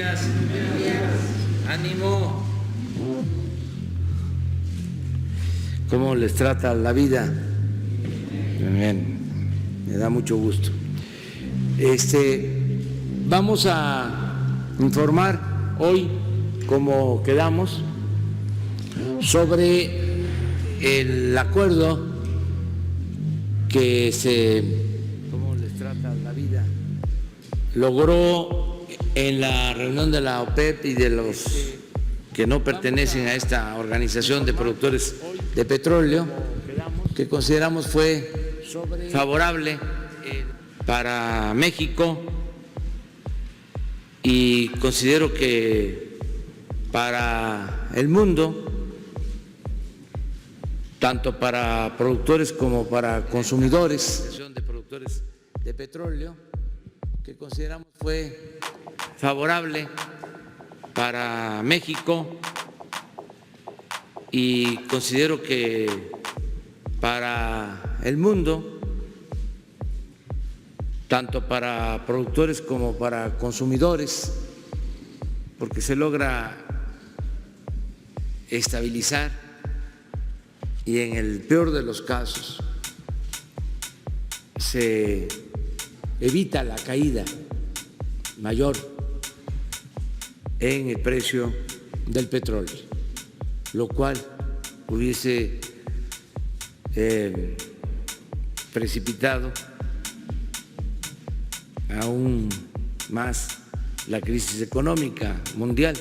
días. Ánimo. ¿Cómo les trata la vida? Bien, me da mucho gusto. Vamos a informar hoy, como quedamos, sobre el acuerdo que ¿cómo les trata la vida? Logró en la reunión de la OPEP y de los que no pertenecen a esta organización de productores de petróleo, que consideramos fue favorable para México y considero que para el mundo, tanto para productores como para consumidores de productores de petróleo, que consideramos fue favorable para México y considero que para el mundo, tanto para productores como para consumidores, porque se logra estabilizar y en el peor de los casos se evita la caída mayor en el precio del petróleo, lo cual hubiese precipitado aún más la crisis económica mundial,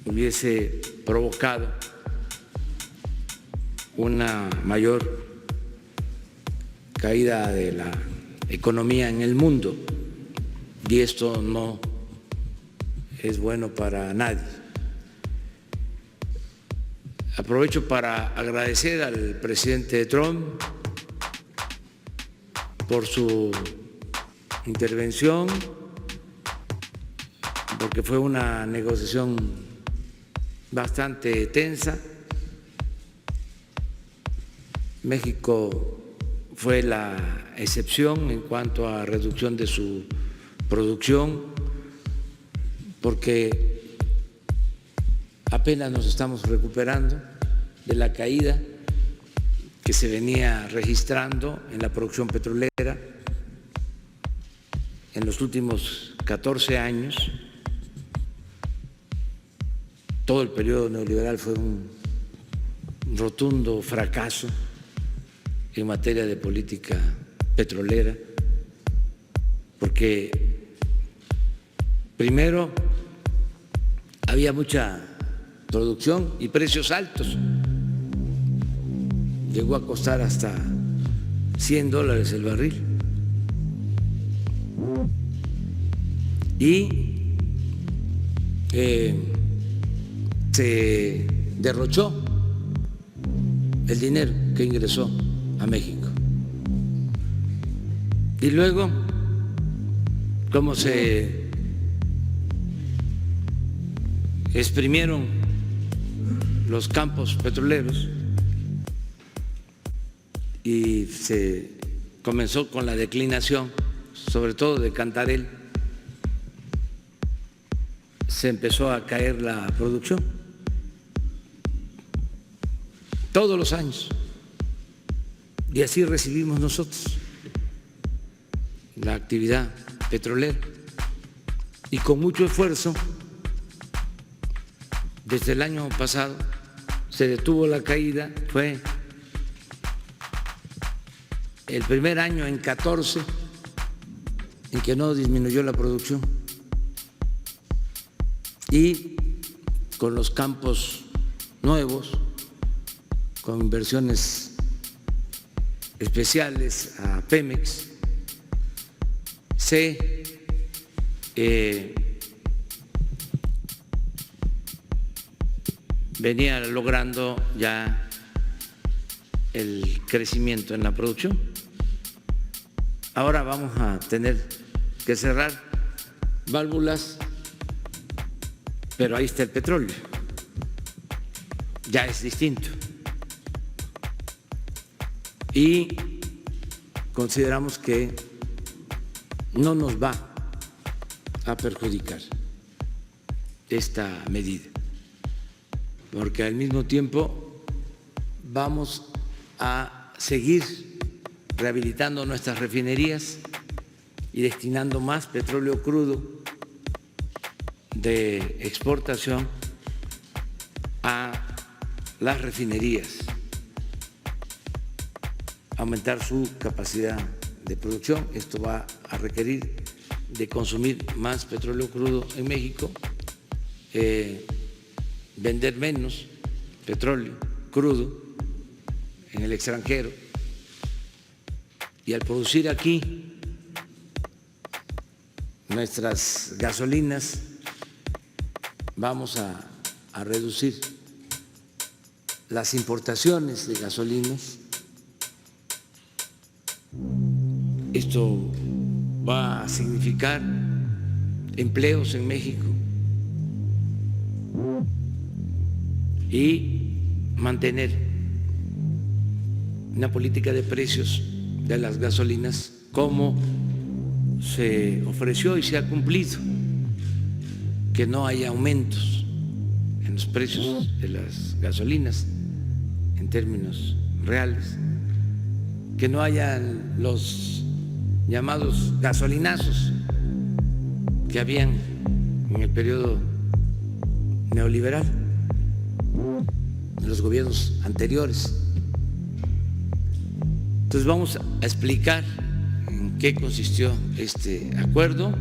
hubiese provocado una mayor caída de la economía en el mundo, y esto no es bueno para nadie. Aprovecho para agradecer al presidente Trump por su intervención, porque fue una negociación bastante tensa. México fue la excepción en cuanto a reducción de su producción, porque apenas nos estamos recuperando de la caída que se venía registrando en la producción petrolera en los últimos 14 años. Todo el periodo neoliberal fue un rotundo fracaso en materia de política petrolera, porque primero había mucha producción y precios altos. Llegó a costar hasta $100 el barril. Y se derrochó el dinero que ingresó a México. Y luego, como se exprimieron los campos petroleros y se comenzó con la declinación, sobre todo de Cantarell, se empezó a caer la producción todos los años, y así recibimos nosotros la actividad petrolera, y con mucho esfuerzo desde el año pasado se detuvo la caída. Fue el primer año en 14 en que no disminuyó la producción, y con los campos nuevos, con inversiones especiales a Pemex, se venía logrando ya el crecimiento en la producción. Ahora vamos a tener que cerrar válvulas, pero ahí está el petróleo, ya es distinto. Y consideramos que no nos va a perjudicar esta medida, porque al mismo tiempo vamos a seguir rehabilitando nuestras refinerías y destinando más petróleo crudo de exportación a las refinerías, aumentar su capacidad de producción. Esto va a requerir de consumir más petróleo crudo en México, vender menos petróleo crudo en el extranjero, y al producir aquí nuestras gasolinas vamos a reducir las importaciones de gasolinas. Esto va a significar empleos en México y mantener una política de precios de las gasolinas como se ofreció y se ha cumplido, que no haya aumentos en los precios de las gasolinas en términos reales, que no haya los llamados gasolinazos que habían en el periodo neoliberal, en los gobiernos anteriores. Entonces vamos a explicar en qué consistió este acuerdo.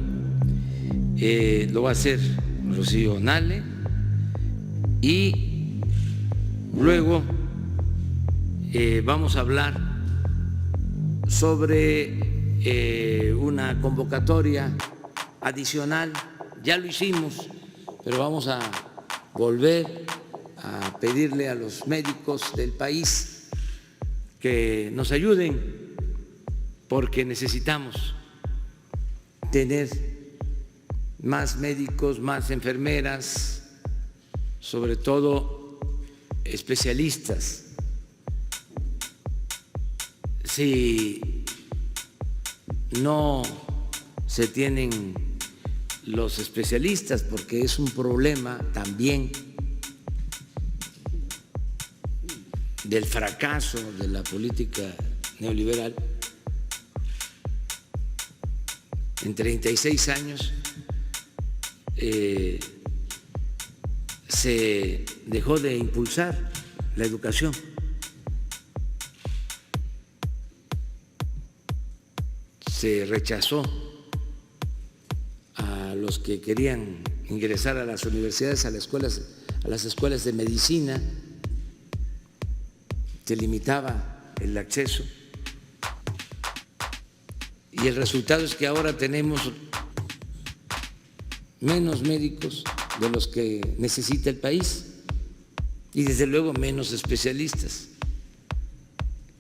Lo va a hacer Rocío Nale y luego vamos a hablar sobre una convocatoria adicional. Ya lo hicimos, pero vamos a volver a pedirle a los médicos del país que nos ayuden, porque necesitamos tener más médicos, más enfermeras, sobre todo especialistas. Si no se tienen los especialistas, porque es un problema también del fracaso de la política neoliberal. En 36 años se dejó de impulsar la educación. Se rechazó a los que querían ingresar a las universidades, a las escuelas de medicina. Se limitaba el acceso, y el resultado es que ahora tenemos menos médicos de los que necesita el país, y desde luego menos especialistas,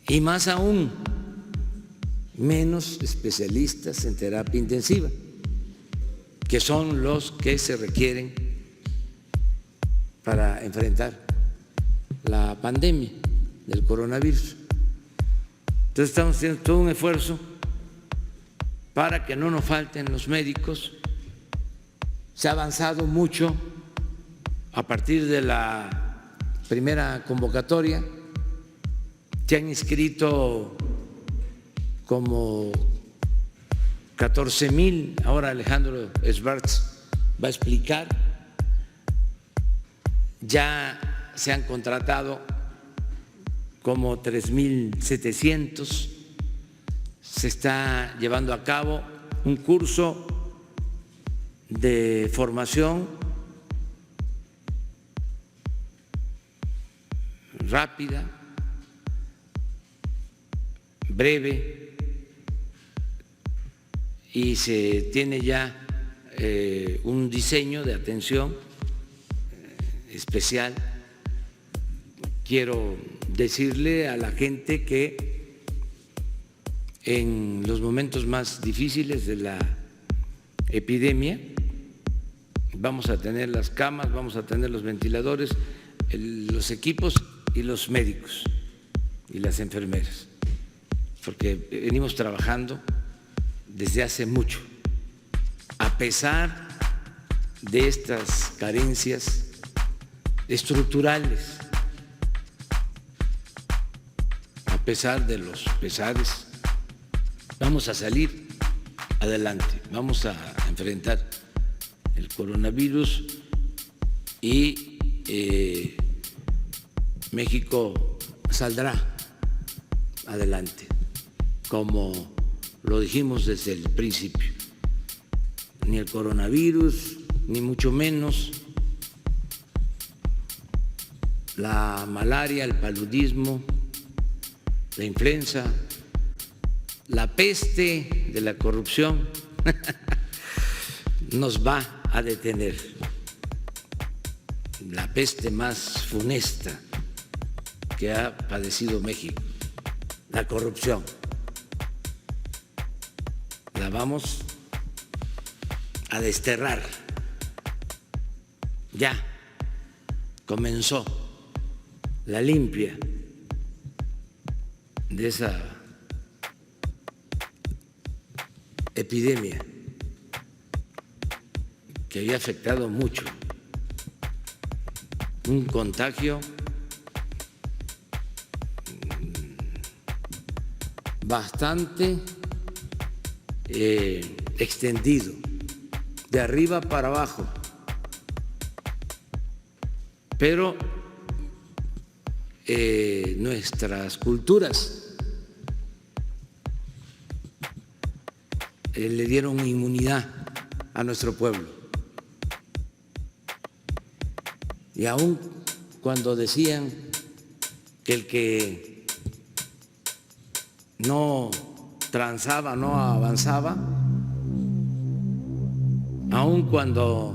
y más aún menos especialistas en terapia intensiva, que son los que se requieren para enfrentar la pandemia del coronavirus. Entonces estamos haciendo todo un esfuerzo para que no nos falten los médicos. Se ha avanzado mucho a partir de la primera convocatoria. Se han inscrito como 14,000, ahora Alejandro Schwartz va a explicar. Ya se han contratado como 3,700. Se está llevando a cabo un curso de formación rápida, breve, y se tiene ya un diseño de atención especial. Quiero decirle a la gente que en los momentos más difíciles de la epidemia vamos a tener las camas, vamos a tener los ventiladores, los equipos y los médicos y las enfermeras, porque venimos trabajando desde hace mucho a a pesar de estas carencias estructurales, a pesar de los pesares, vamos a salir adelante, vamos a enfrentar el coronavirus y México saldrá adelante, como lo dijimos desde el principio. Ni el coronavirus, ni mucho menos la malaria, el paludismo, la influenza, la peste de la corrupción nos va a detener. La peste más funesta que ha padecido México, la corrupción. La vamos a desterrar. Ya comenzó la limpia de esa epidemia que había afectado mucho. Un contagio bastante extendido, de arriba para abajo, pero nuestras culturas le dieron inmunidad a nuestro pueblo. Y aun cuando decían que el que no transaba no avanzaba, aun cuando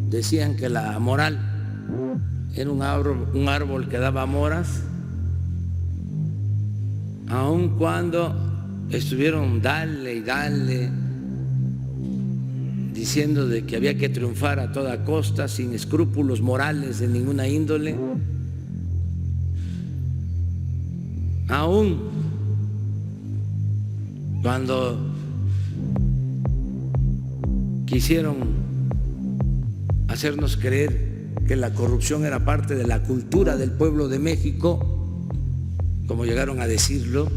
decían que la moral era un árbol que daba moras, aun cuando estuvieron dale y dale diciendo de que había que triunfar a toda costa, sin escrúpulos morales de ninguna índole, aún cuando quisieron hacernos creer que la corrupción era parte de la cultura del pueblo de México, como llegaron a decirlo,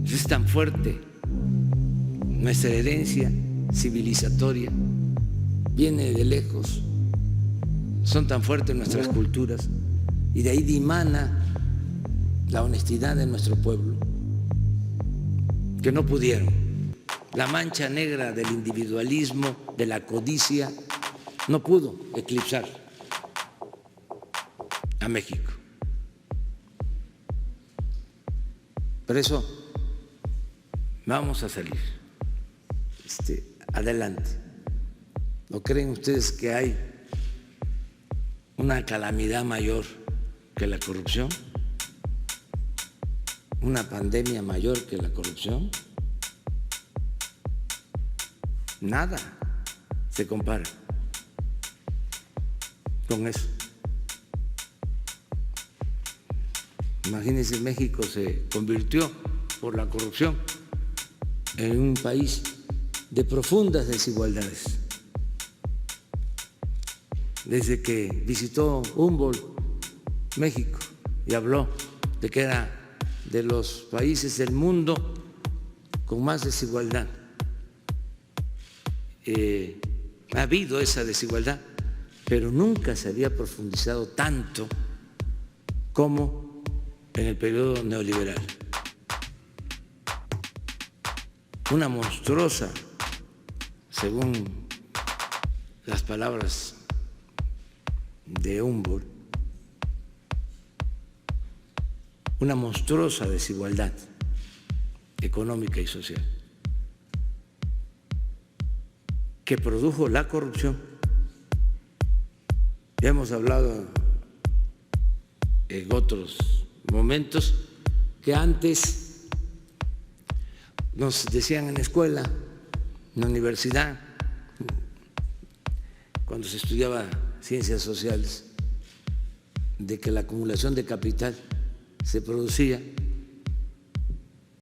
es tan fuerte nuestra herencia civilizatoria, viene de lejos, son tan fuertes nuestras culturas y de ahí dimana la honestidad de nuestro pueblo, que no pudieron. La mancha negra del individualismo, de la codicia, no pudo eclipsar a México. Por eso vamos a salir adelante. ¿No creen ustedes que hay una calamidad mayor que la corrupción? ¿Una pandemia mayor que la corrupción? Nada se compara con eso. Imagínense, México se convirtió por la corrupción en un país de profundas desigualdades. Desde que visitó Humboldt México y habló de que era de los países del mundo con más desigualdad. Ha habido esa desigualdad, pero nunca se había profundizado tanto como en el periodo neoliberal. Una monstruosa, según las palabras de Humboldt, una monstruosa desigualdad económica y social que produjo la corrupción. Ya hemos hablado en otros momentos que antes nos decían en la escuela, en la universidad, cuando se estudiaba ciencias sociales, de que la acumulación de capital se producía